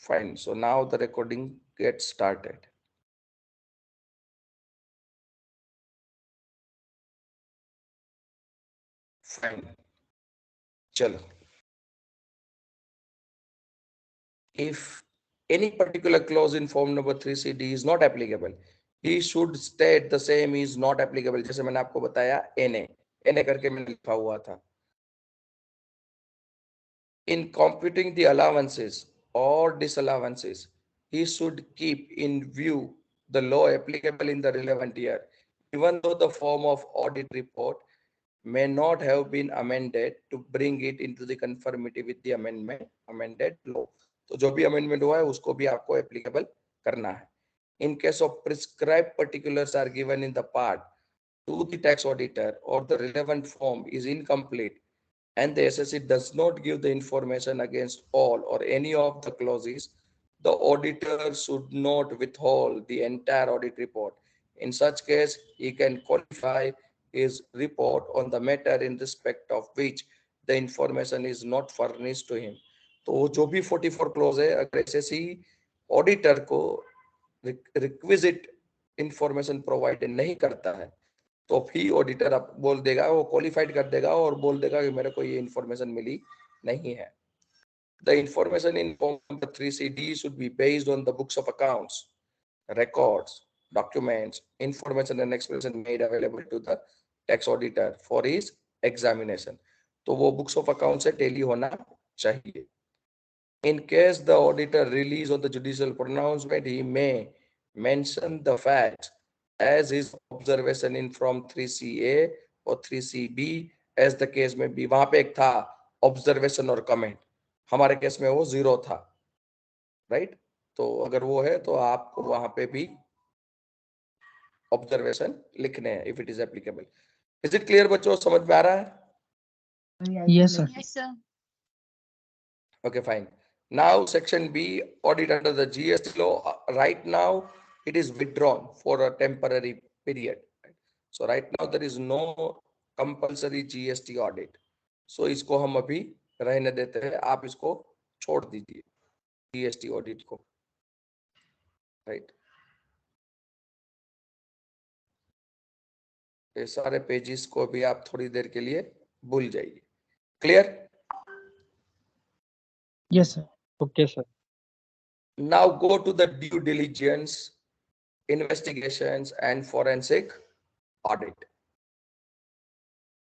Fine. So now the recording gets started. Fine. Chalo. If any particular clause in form number 3CD is not applicable, he should state the same is not applicable. जैसे मैंने आपको बताया NA करके मैंने लिखा हुआ था. In computing the allowances or disallowances, he should keep in view the law applicable in the relevant year, even though the form of audit report may not have been amended to bring it into the conformity with the amended law. तो जो भी amendment हुआ है उसको भी आपको applicable करना है. In case of prescribed particulars are given in the part to the tax auditor or the relevant form is incomplete and the SSC does not give the information against all or any of the clauses, the auditor should not withhold the entire audit report. In such case, he can qualify his report on the matter in respect of which the information is not furnished to him. तो जो भी 44 close है, अगर SSC auditor को requisite information provide नहीं करता है तो भी ऑडिटर अब बोल देगा, वो क्वालिफाइड कर देगा और बोल देगा कि मेरे को ये इंफॉर्मेशन मिली नहीं है. The information in form 3CD should be based on the books of accounts, records, documents, information and explanation made available to the tax auditor for his examination. तो वो books of accounts से tally होना चाहिए. In case the auditor relies on the judicial pronouncement, he may mention the facts as his observation in from 3CA or 3CB as the case may be. वहां पे एक था observation और comment, हमारे case में वो 0 था, right? तो अगर वो है तो आपको वहां पे भी observation लिखने हैं if it is applicable. Is it clear बच्चों, समझ में आ रहा है? Yes, sir. Yes, sir. Okay, fine. Now section B, audit under the GST law. Right now it is withdrawn for a temporary period. So right now there is no compulsory GST audit. So इसको हम अभी रहने देते हैं, आप इसको छोड़ दीजिए GST audit को, right? ये सारे पेजेस को भी आप थोड़ी देर के लिए भूल जाइए. Clear? Yes, sir. Okay, sir. Now go to the due diligence, investigations and forensic audit.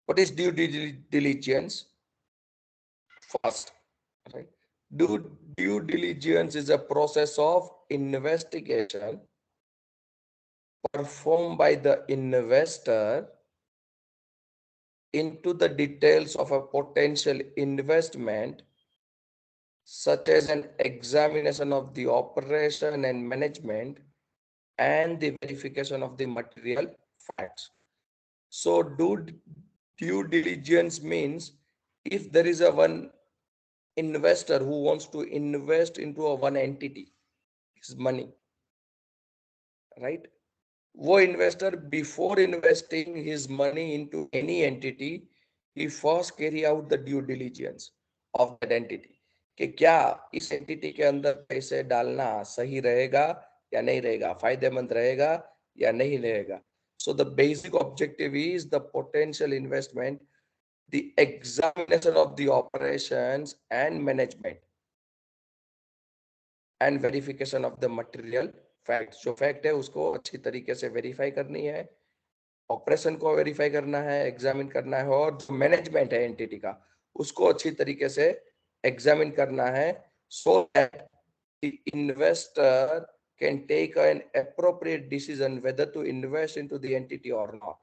What is due diligence? First, right? Due diligence is a process of investigation performed by the investor into the details of a potential investment, such as an examination of the operation and management and the verification of the material facts. So due diligence means if there is a one investor who wants to invest into a one entity, his money, right? वो investor before investing his money into any entity, he first carry out the due diligence of that entity. कि क्या इस entity के अंदर पैसे डालना सही रहेगा या नहीं रहेगा, फायदेमंद रहेगा या नहीं रहेगा. So the basic objective is the potential investment, the examination of the operations and management and verification of the material facts. जो fact है उसको अच्छी तरीके से verify करनी है, ऑपरेशन को वेरीफाई करना है, एग्जामिन करना है, और जो मैनेजमेंट है एंटिटी का उसको अच्छी तरीके से एग्जामिन करना है, so that the investor can take an appropriate decision whether to invest into the entity or not.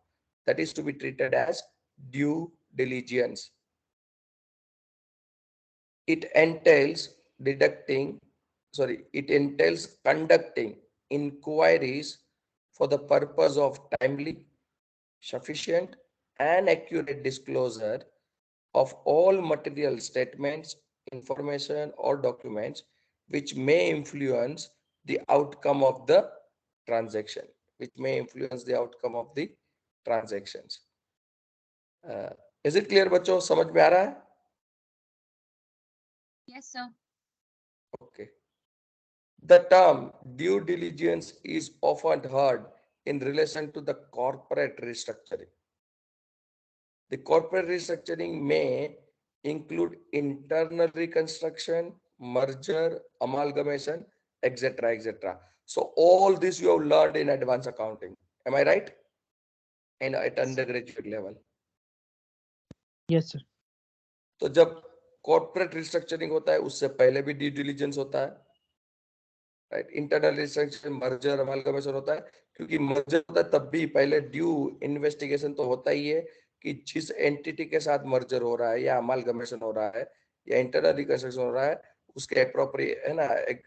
That is to be treated as due diligence. It entails conducting inquiries for the purpose of timely, sufficient and accurate disclosure of all material statements, information or documents which may influence the outcome of the transaction, Is it clear बच्चों, समझ में आ रहा है? Yes, sir. Okay. The term due diligence is often heard in relation to the corporate restructuring. The corporate restructuring may include internal reconstruction, merger, amalgamation, etc., etc. So all this you have learned in advanced accounting. Am I right? And at undergraduate level. Yes, sir. तो जब corporate restructuring होता है उससे पहले भी due diligence होता है, right? Internal restructuring, merger, amalgamation होता है, क्योंकि मर्जर होता है तब भी पहले ड्यू इन्वेस्टिगेशन तो होता ही है कि जिस एंटिटी के साथ मर्जर हो रहा है या अमालगमेशन हो रहा है या इंटरनल रिकंस्ट्रक्शन हो रहा है, उसके अप्रोप्रिएट है ना, एक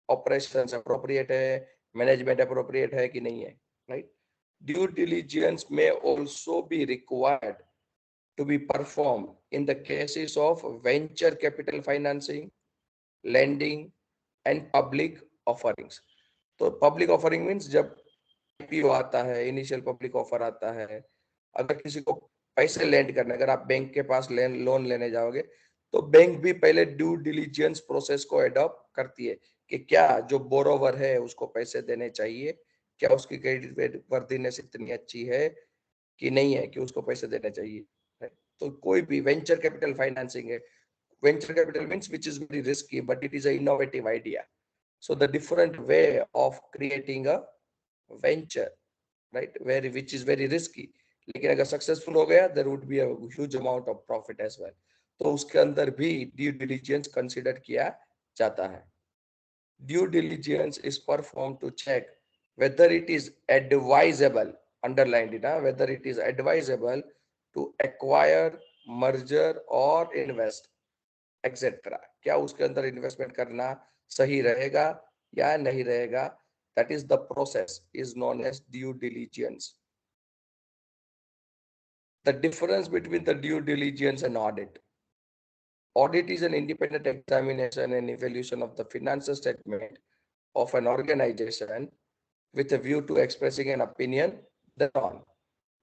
ऑपरेशंस अप्रोप्रिएट है, मैनेजमेंट अप्रोप्रिएट है कि नहीं है, राइट? ड्यू डिलिजेंस में also be required to be performed in the cases of venture capital financing, lending, and public offerings. तो पब्लिक ऑफरिंग मीन्स जब आईपीओ आता है, इनिशियल पब्लिक ऑफर आता है, अगर किसी को पैसे लेंड करने, अगर आप बैंक के पास लोन लेने जाओगे तो बैंक भी पहले ड्यू डिलीजेंस प्रोसेस को एडॉप्ट करती है कि क्या जो बोरोवर है उसको पैसे देने चाहिए, क्या उसकी क्रेडिट वर्दीनेस इतनी अच्छी है कि नहीं है कि उसको पैसे देने चाहिए, right? तो कोई भी वेंचर कैपिटल फाइनेंसिंग है, venture capital means which is very risky but it is a innovative idea, so the different way of creating a venture, right, where which is very risky, लेकिन अगर successful हो गया there would be a huge amount of profit as well. तो उसके अंदर भी due diligence consider किया जाता है. Due diligence is performed to check whether it is advisable, underlined it, whether it is advisable to acquire, merger or invest, etc. क्या उसके अंदर इन्वेस्टमेंट करना सही रहेगा या नहीं रहेगा? That is the process is known as due diligence. The difference between the due diligence and audit. Audit is an independent examination and evaluation of the financial statement of an organization with a view to expressing an opinion thereon.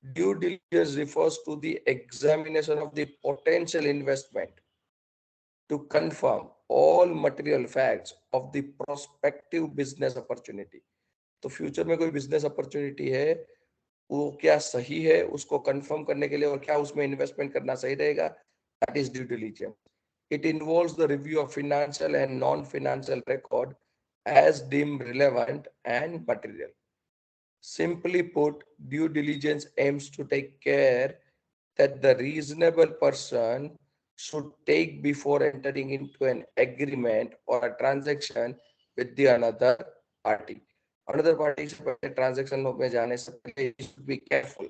Due diligence refers to the examination of the potential investment to confirm all material facts of the prospective business opportunity. तो future में कोई business opportunity है, वो क्या सही है उसको confirm करने के लिए और क्या उसमें इन्वेस्टमेंट करना सही रहेगा, that is due diligence. It involves the review of financial and non-financial record as deemed relevant and material. Simply put, due diligence aims to take care that the reasonable person should take before entering into an agreement or a transaction with the another party. Another party से पहले transaction में जाने से पहले you should be careful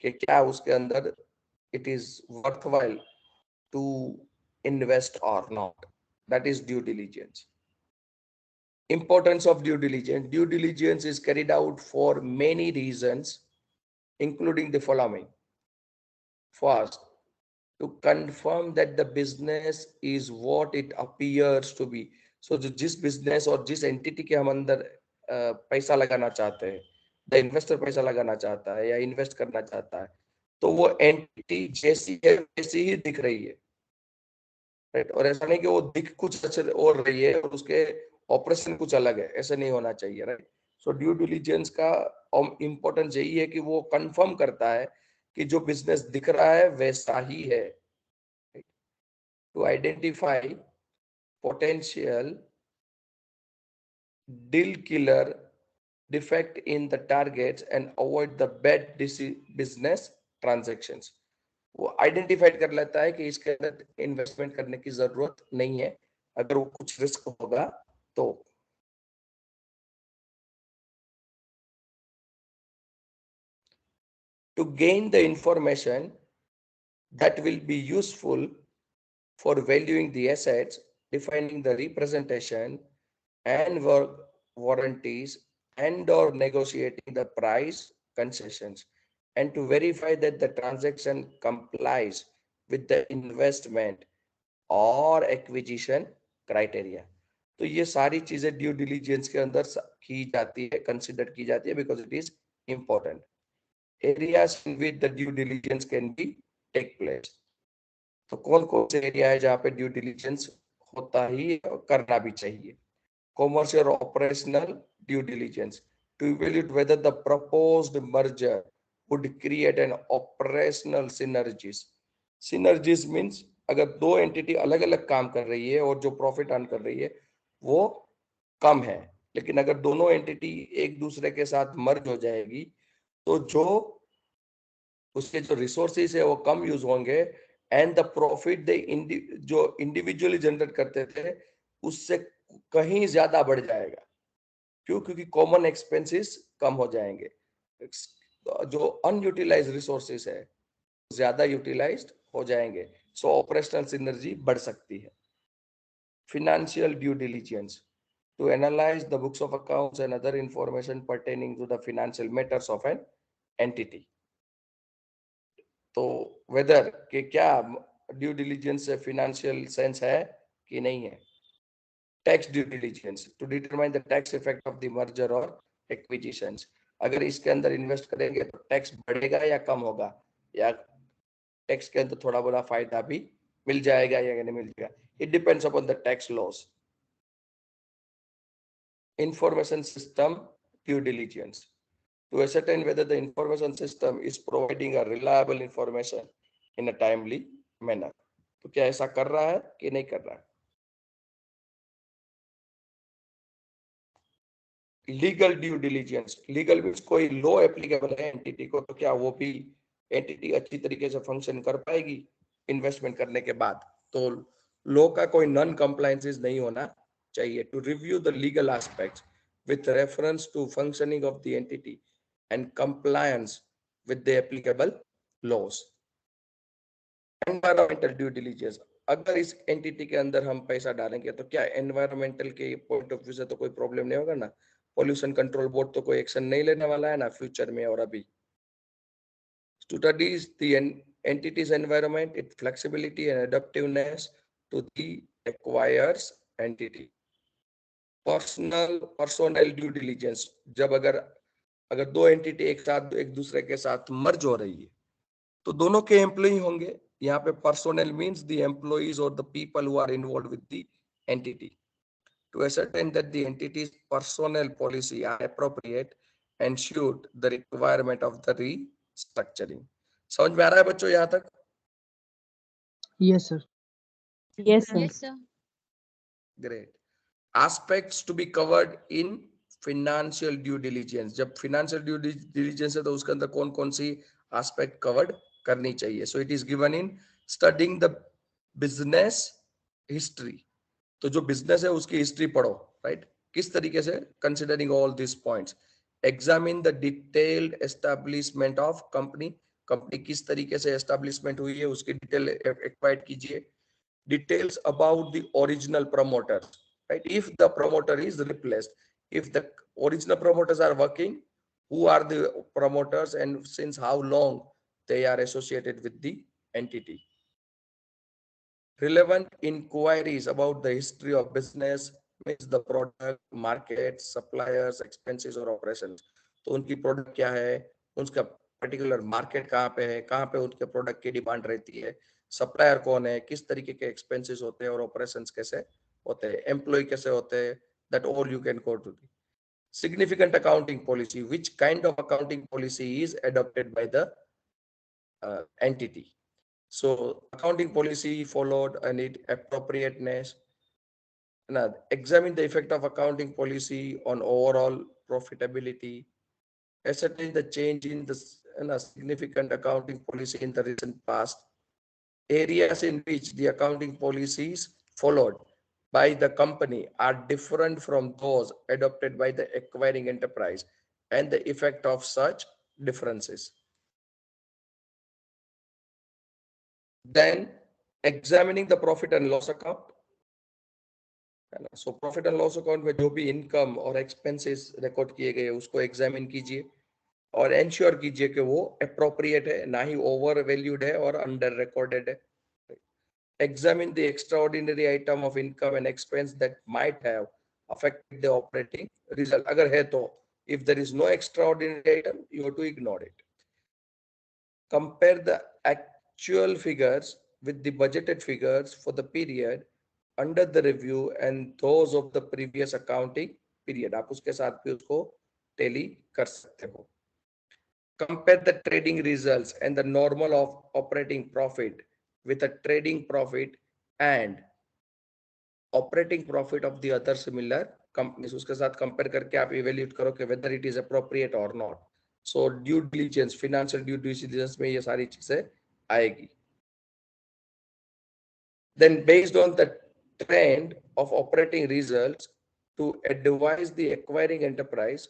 कि क्या उसके अंदर it is worthwhile to invest or not. That is due diligence. Importance of due diligence. Due diligence is carried out for many reasons, including the following. First, to confirm that the business is what it appears to be. So जिस business और जिस entity के हम अंदर पैसा लगाना चाहते हैं, the investor पैसा लगाना चाहता है या invest करना चाहता है, तो वो entity जैसी है वैसी ही दिख रही है, राइट? और ऐसा नहीं कि वो दिख कुछ अच्छे और रही है और उसके ऑपरेशन कुछ अलग है, ऐसा नहीं होना चाहिए, राइट? सो ड्यू डिलिजेंस का इंपॉर्टेंस यही है कि वो कंफर्म करता है कि जो बिजनेस दिख रहा है वैसा ही है, to identify potential deal killer defect in the targets and avoid the bad business transactions. वो आइडेंटिफाइड कर लेता है कि इसके अंदर इन्वेस्टमेंट करने की जरूरत नहीं है, अगर वो कुछ रिस्क होगा तो. To gain the information that will be useful for valuing the assets, defining the representation and warranties and or negotiating the price concessions, and to verify that the transaction complies with the investment और acquisition criteria. तो ये सारी चीजें due diligence के अंदर की जाती है, कंसिडर की जाती है, because it is important. Areas in which the due diligence can be take place. तो कौन कौन से एरिया है जहाँ पे ड्यू डिलीजेंस होता ही करना भी चाहिए? commercial or operational due diligence to evaluate whether the proposed merger would create an operational synergies. Synergies means अगर दो एंटिटी अलग अलग काम कर रही है और जो प्रॉफिट अर्न कर रही है वो कम है, लेकिन अगर दोनों एंटिटी एक दूसरे के साथ मर्ज हो जाएगी तो जो उसके जो रिसोर्सेज है वो कम यूज होंगे एंड द प्रॉफिट दे जो इंडिविजुअली जनरेट करते थे उससे कहीं ज्यादा बढ़ जाएगा। क्यों? क्योंकि कॉमन एक्सपेंसेस कम हो जाएंगे, जो अनयूटिलाइज रिसोर्सेस है ज्यादा यूटिलाइज्ड हो जाएंगे, सो ऑपरेशनल सिनर्जी बढ़ सकती है। Financial due diligence to analyze the books of accounts and other information pertaining to the financial matters of an entity. तो वेदर के क्या ड्यू डिलिजेंस से फाइनेंशियल सेंस है कि नहीं है। Tax due diligence to determine the tax effect of the merger और acquisitions, अगर इसके अंदर इन्वेस्ट करेंगे तो टैक्स बढ़ेगा या कम होगा, या टैक्स के अंदर थोड़ा बड़ा फायदा भी मिल जाएगा या नहीं मिल जाएगा, it depends upon the tax loss. Information system due diligence to ascertain whether the information system is providing a reliable information in a timely manner. तो क्या ऐसा कर रहा है कि नहीं कर रहा है। Legal due diligence, legal means कोई लॉ एप्लीकेबल है एंटिटी को तो क्या वो भी एंटिटी अच्छी तरीके से फंक्शन कर पाएगी इन्वेस्टमेंट करने के बाद, तो लॉ का कोई नॉन कंप्लायंसेस नहीं होना चाहिए। To review the legal aspects with reference to functioning of the entity and compliance with the applicable laws. Environmental due diligence, अगर इस एंटिटी के अंदर हम पैसा डालेंगे तो क्या एनवायरमेंटल के पॉइंट ऑफ व्यू से तो कोई प्रॉब्लम नहीं होगा ना, पोल्यूशन कंट्रोल बोर्ड तो कोई एक्शन नहीं लेने वाला है ना फ्यूचर में और अभी। Studies the entity's environment, its flexibility and adaptiveness to the acquires entity. Personal due diligence, जब अगर अगर दो एंटिटी एक साथ एक दूसरे के साथ मर्ज हो रही है तो दोनों के एम्प्लॉय होंगे। यहाँ पे पर्सनल मींस द एम्प्लॉइज और the people who are involve with the entity to ascertain that the entity's personnel policy are appropriate and suit the requirement of the restructuring. समझ में आ रहा है बच्चों यहाँ तक? Yes, sir. Yes, sir. Yes, sir. Great. Aspects to be covered in financial due diligence, जब financial due diligence है तो उसके अंदर कौन कौन सी aspect covered करनी चाहिए। So it is given in studying the business history, तो जो business है उसकी history पढ़ो, right? किस तरीके से considering all these points, examine the detailed establishment of company, company किस तरीके से establishment हुई है उसकी डिटेल एक्वायर्ड कीजिए। Details about the original promoters, right? If the promoter is replaced, if the original promoters are working, who are the promoters and since how long they are associated with the entity. Relevant inquiries about the history of business, means the product, market, suppliers, expenses or operations. तो उनकी product क्या है, उसका particular market कहाँ पे है, कहाँ पे उनके प्रोडक्ट की डिमांड रहती है, सप्लायर कौन है, किस तरीके के एक्सपेंसेस होते हैं और ऑपरेशंस कैसे होते हैं, एम्प्लॉय कैसे होते हैं, that all you can go to the. Significant accounting policy, which kind of accounting policy is adopted by the entity. So accounting policy followed and its appropriateness. Now, examine the effect of accounting policy on overall profitability. Ascertain the change in the significant accounting policy in the recent past. Areas in which the accounting policies followed by the company are different from those adopted by the acquiring enterprise and the effect of such differences. Then examining the profit and loss account. So profit and loss account में जो भी income और expenses record किए गए उसको examine कीजिए और ensure कीजिए कि वो अप्रोप्रिएट है, ना ही ओवर वैल्यूड है और अंडर रिकॉर्डेड है। Examine the extraordinary item of income and expense that might have affected the operating result. अगर है तो, if there is no extraordinary item, you have to ignore it. Compare the actual figures with the budgeted figures for the period under the review and those of the previous accounting period. आप उसके साथ भी उसको tele कर सकते हो. Compare the trading results and the normal of operating profit with a trading profit and operating profit of the other similar companies. उसके साथ कंपेयर करके आप इवेल्यूट करो कि whether it is appropriate or not. So due diligence, financial due diligence में ये सारी चीजें आएगी. Then based on the trend of operating results to advise the acquiring enterprise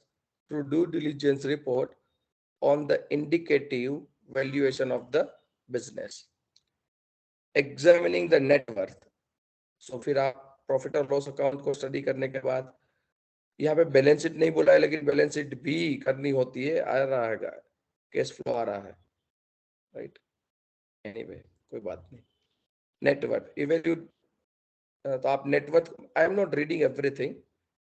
to due diligence report on the indicative valuation of the business. Examining the net worth. So फिर आप profit और loss account को study करने के बाद यहाँ पे balance sheet नहीं बोला है, लेकिन बैलेंस शीट भी करनी होती है, आ रहा है, कैश फ्लो आ रहा है, राइट. एनीवे कोई बात नहीं. नेटवर्थ इवेल्यूट, तो आप net worth, I am not reading everything,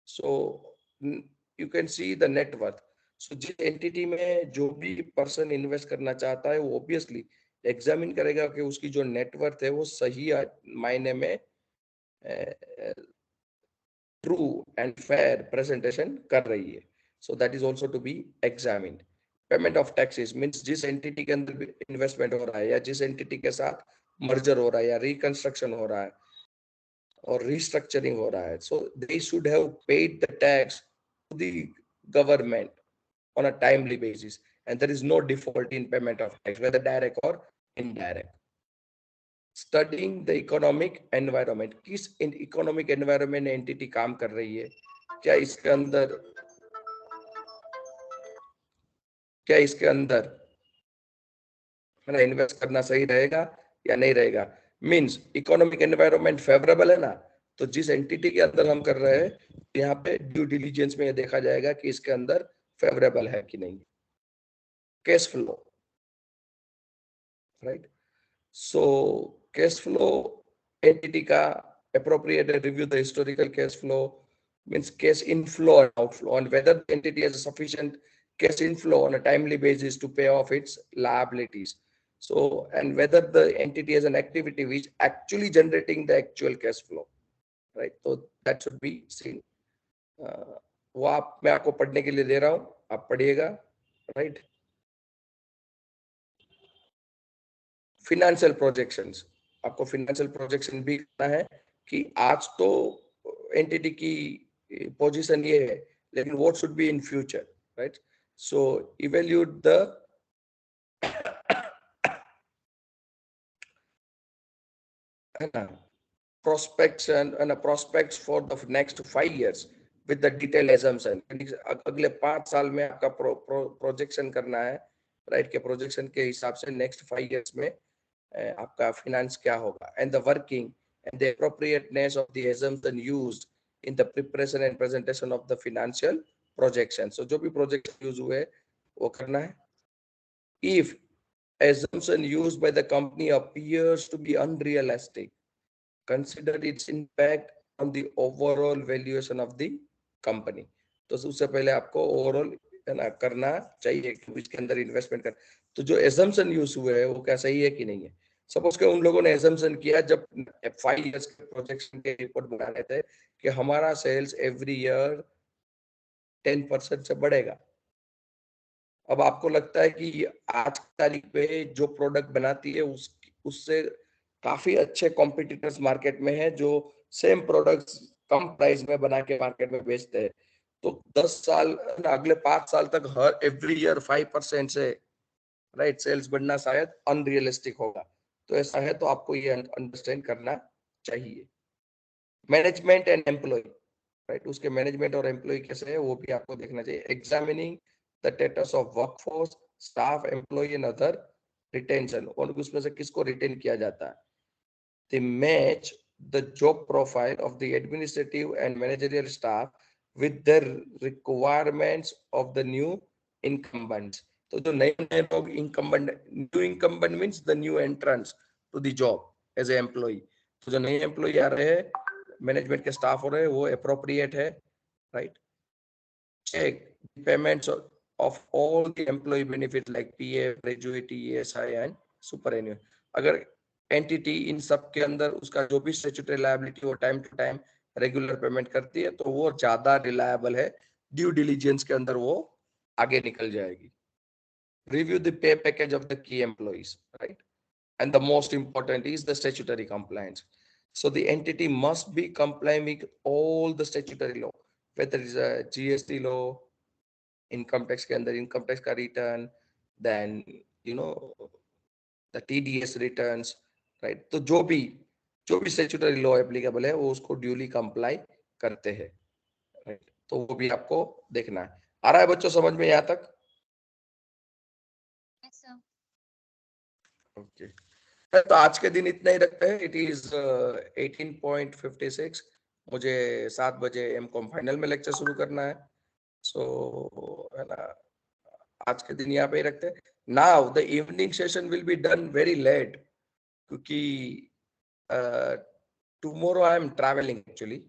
so you can see the net worth. So जिस एंटिटी में जो भी पर्सन इन्वेस्ट करना चाहता है वो ऑब्वियसली एग्जामिन करेगा कि उसकी जो नेटवर्थ है वो सही मायने में ट्रू एंड फेयर प्रेजेंटेशन कर रही है. So that is also to be examined. Payment of taxes means जिस एंटिटी के अंदर इन्वेस्टमेंट हो रहा है या जिस एंटिटी के साथ मर्जर हो रहा है या रिकंस्ट्रक्शन हो रहा है और restructuring हो रहा है, so they should have paid the tax to the government on a timely basis and there is no default in payment of tax whether direct or indirect. Studying the economic environment, किस economic environment entity काम कर रही है, क्या इसके अंदर है ना इन्वेस्ट करना सही रहेगा या नहीं रहेगा. मींस इकोनॉमिक एनवायरनमेंट फेवरेबल है ना, तो जिस एंटिटी के अंदर हम कर रहे हैं यहाँ पे ड्यू डिलीजेंस में ये देखा जाएगा कि इसके अंदर फेवरेबल है कि नहीं. Cash flow, right. So cash flow entity का appropriate review the historical cash flow, means cash inflow and outflow, and whether the entity has a sufficient cash inflow on a timely basis to pay off its liabilities. So, and whether the entity has an activity which actually generating the actual cash flow, right? So that should be seen. वो आप मैं आपको पढ़ने के लिए दे रहा हूँ, आप पढ़िएगा, राइट. फिनेंशियल प्रोजेक्शंस, आपको फिनेंशियल प्रोजेक्शन भी करना है कि आज तो एंटिटी की पोजीशन ये है, लेकिन what should be in future, right. So evaluate the है ना prospects and prospects for the next 5 years with the detailed assumption. अगले 5 साल में आपका प्रोजेक्शन करना है, राइट, के प्रोजेक्शन के हिसाब से नेक्स्ट 5 years में आपका फाइनेंस क्या होगा, and the working and the appropriateness of the assumption used in the preparation and presentation of the financial projection. So जो भी प्रोजेक्शन यूज हुए वो करना है. If assumption used by the company appears to be unrealistic, consider its impact on the overall valuation of the company. तो उससे पहले आपको ओवरऑल है ना करना चाहिए कि इसके अंदर इन्वेस्टमेंट कर, तो जो एजम्पशन यूज हुए हैं वो क्या सही है कि नहीं है. सपोज के उन लोगों ने एजम्पशन किया जब 5 years के प्रोजेक्शन के रिपोर्ट बना रहे थे कि हमारा सेल्स एवरी ईयर 10% से बढ़ेगा. अब आपको लगता है कि आज की तारीख पे जो प्रोडक्ट बनाती है उससे काफी अच्छे कॉम्पिटिटर्स मार्केट में है जो सेम प्रोडक्ट्स कम प्राइस में बना के मार्केट में बेचते हैं. तो 10 साल अगले 5 साल तक हर एवरी ईयर 5% से राइट सेल्स बढ़ना शायद अनरियलिस्टिक होगा. तो ऐसा है तो आपको ये अंडरस्टैंड करना चाहिए. मैनेजमेंट एंड एम्प्लॉय, राइट, उसके मैनेजमेंट और एम्प्लॉय कैसे है वो भी आपको देखना चाहिए. Examining the status of workforce, staff, employee and other retention, और उसमें से किसको रिटेन किया जाता है. They match the job profile of the administrative and managerial staff with the requirements of the new incumbents. तो जो नए लोग incumbent, new incumbent means the new entrants to the job as a employee. तो जो नए employee आ रहे हैं, management के स्टाफ हो रहे हैं, वो appropriate है, right? Check payments of all the employee benefit like PF, gratuity, ESI and superannuation. अगर एंटिटी इन सब के अंदर उसका जो भी स्टैट्यूटरी लायबिलिटी वो time to time regular payment करती है, तो वो ज्यादा रिलायबल है, ड्यू डिलीजेंस के अंदर वो आगे निकल जाएगी. Review the pay package of the key employees, right? And the most important is the statutory compliance. So the entity must be complying with all the statutory law, whether it's a GST law, income tax के अंदर income tax का return, then you know the TDS returns, right? तो जो भी statutory law applicable है वो उसको duly comply करते हैं, right? तो वो भी आपको देखना है. आ रहा है बच्चों समझ में यहाँ तक? Yes, sir. ओके. तो आज के दिन इतना ही रखते हैं. It is 18.56. मुझे 7 बजे एमकॉम फाइनल में लेक्चर शुरू करना है. सो है ना, आज के दिन यहाँ पे ही रखते हैं. Now the evening session will be done very late, क्योंकि tomorrow I am travelling actually.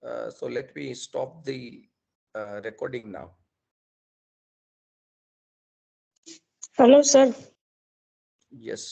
So let me stop the recording now. Hello, sir. Yes.